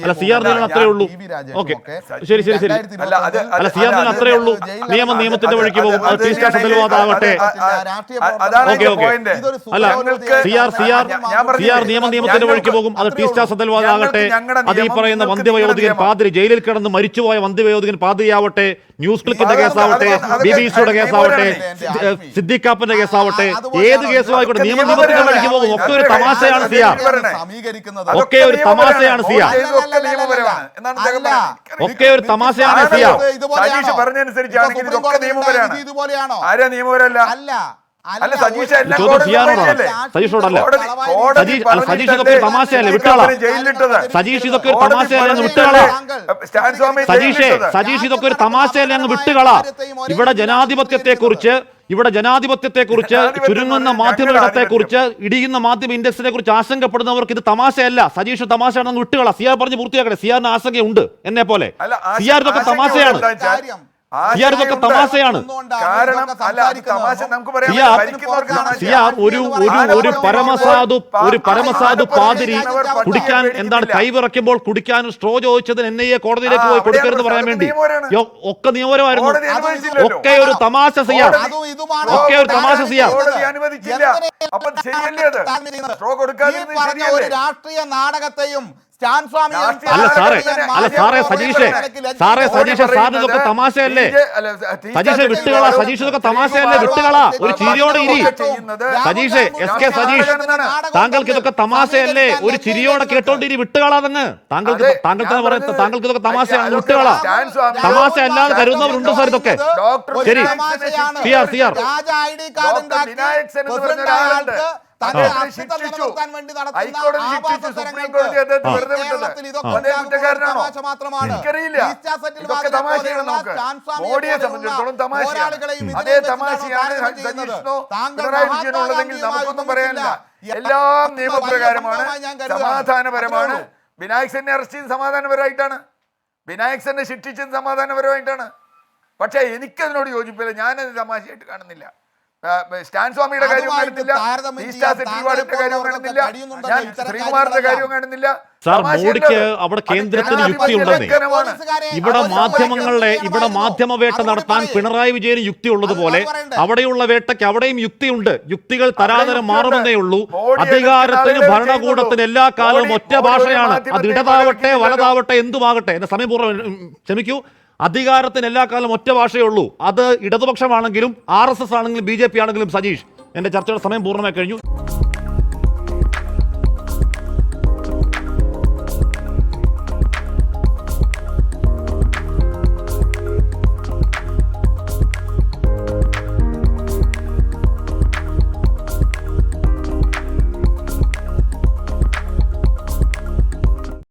അല്ല C R നീലൻ അത്രേ ഉള്ളൂ. ഓക്കെ ശരി ശരി ശരി. അല്ല സി ആർ നീലൻ അത്രേ ഉള്ളൂ. നിയമത്തിന്റെ വഴിക്ക് പോകും. അത് ടീ സ്റ്റാർ സെന്തിൽവാദാകട്ടെ. Okay okay. അല്ല സി ആർ നിയമത്തിന്റെ വഴിക്ക് പോകും. അത് ടീ സ്റ്റാർ സെന്തിൽവാദാകട്ടെ. അത് ഈ പറയുന്ന വന്ധ്യവയോധികൻ പാതിരി ജയിലിൽ കിടന്ന് മരിച്ചുപോയ വന്ധ്യവയോധികൻ പാതിരിയാവട്ടെ, ന്യൂസ് ക്ലിക്കിന്റെ കേസാവട്ടെ, BBC-യുടെ കേസാവട്ടെ, സിദ്ദിഖാപ്പന്റെ കേസാവട്ടെ, ഏത് കേസും ആയിക്കോട്ടെ നിയമത്തിന്റെ വഴിക്ക് പോകും. ഒക്കെ ഒരു തമാശയാണ് സി ആർ. ഒക്കെ ഒരു തമാശയാണ് സി ആർ. ഒക്കെ ഒരു തമാശയാണ് സി ആർ. പറഞ്ഞനുസരിച്ചാണെങ്കിൽ ഇതൊക്കെ നിയമപരമാണ്. ആരാ നിയമപരമല്ല? അല്ല സജീഷ് സജീഷോടല്ല. സജീഷ് ഇതൊക്കെ ഒരു തമാശയല്ലേ, വിട്ടുകളാ. സജീഷ് ഇതൊക്കെ ഒരു തമാശയല്ലേ, അങ്ങ് വിട്ടുകളാ. സജീഷ് ഇതൊക്കെ ഒരു തമാശയല്ലേ, അങ്ങ് വിട്ടുകളാ. ഇവിടെ ജനാധിപത്യത്തെ കുറിച്ച് ചുരുങ്ങുന്ന മാധ്യമത്തെ കുറിച്ച് ഇടിയുന്ന മാധ്യമ ഇൻഡസ്ട്രിയെ കുറിച്ച് ആശങ്കപ്പെടുന്നവർക്ക് ഇത് തമാശയല്ല. സജീഷ് തമാശയാണെന്ന് വിട്ടുകളാ. സിയാർ പറഞ്ഞ് പൂർത്തിയാക്കട്ടെ. സിയാറിന് ആശങ്കയുണ്ട് എന്നെ പോലെ. സിയാർ ഇതൊക്കെ തമാശയാണ്. സിയാർ തമാശയാണ്. ഒരു പരമസാധു പാതിരി കുടിക്കാൻ എന്താണ് കൈവിറക്കുമ്പോൾ കുടിക്കാൻ സ്ട്രോ ചോദിച്ചതിന് NIA കോടതിയിലേക്ക് പോയി കൊടുക്കരുതെന്ന് പറയാൻ വേണ്ടി ഒക്കെ നിയമപരമായിരുന്നു. ഒക്കെ ഒരു തമാശ സിയാർ. ഒക്കെ ഒരു തമാശ സിയാർ. രാഷ്ട്രീയ നാടകത്തെയും അല്ല സാറേ സജീഷ് സാറിനൊക്കെ തമാശയല്ലേ. സജീഷ് വിട്ടുകളാ. സജീഷ് ഇതൊക്കെ തമാശയല്ലേ, വിട്ടുകളാ. ഒരു ചിരിയോടെ ഇരി. സജീഷ് SK സജീഷ് താങ്കൾക്ക് ഇതൊക്കെ തമാശയല്ലേ, ഒരു ചിരിയോടെ കേട്ടോണ്ടിരി. വിട്ടുകളാതെന്ന് താങ്കൾക്ക് തന്നെ പറയുന്നത്. താങ്കൾക്ക് ഇതൊക്കെ തമാശയാണ്, വിട്ടുകളാ. തമാശ അല്ലാതെ കരുതുന്നവരുണ്ട് സാർ ഇതൊക്കെ. ശരി സിയാർ മോഡിയെ സംബന്ധിച്ചിടത്തോളം തമാശയാണ്. അതേ തമാശയാണ് സജീഷിനുള്ളതെങ്കിൽ നമുക്കൊന്നും പറയാനില്ല. എല്ലാം നിയമപ്രകാരമാണ്, സമാധാനപരമാണ്. വിനായക് സെന്നെ അറസ്റ്റ് ചെയ്ത് സമാധാനപരമായിട്ടാണ്. വിനായക് സെന്നെ ശിക്ഷിച്ചത് സമാധാനപരമായിട്ടാണ്. പക്ഷേ എനിക്കതിനോട് യോജിപ്പില്ല. ഞാനത് തമാശയായിട്ട് കാണുന്നില്ല. സ്റ്റാൻ സ്വാമിയുടെ കാര്യം കാണുന്നില്ല, കാര്യം കാണുന്നില്ല, ഞാൻ ശ്രീകുമാറിന്റെ കാര്യം കാണുന്നില്ല. സാർ മോഡിക്ക് അവിടെ കേന്ദ്രത്തിന് യുക്തിയുണ്ടെന്നേ. ഇവിടെ മാധ്യമവേട്ട നടത്താൻ പിണറായി വിജയന് യുക്തി ഉള്ളതുപോലെ അവിടെയുള്ള വേട്ടയ്ക്ക് അവിടെയും യുക്തിയുണ്ട്. യുക്തികൾ തരാതരം മാറുമെന്നേ ഉള്ളൂ. അധികാരത്തിന് ഭരണകൂടത്തിന് എല്ലാ കാലവും ഒറ്റ ഭാഷയാണ്. അത് ഇടതാവട്ടെ വലതാവട്ടെ എന്തുമാകട്ടെ. എന്നെ സമയപൂർവ്വം ക്ഷമിക്കൂ. അധികാരത്തിന് എല്ലാ കാലം ഒറ്റ ഭാഷയേ ഉള്ളൂ. അത് ഇടതുപക്ഷമാണെങ്കിലും RSS ആണെങ്കിലും BJP ആണെങ്കിലും. സജീഷ്, എന്റെ ചർച്ചയുടെ സമയം പൂർണ്ണമായി കഴിഞ്ഞു.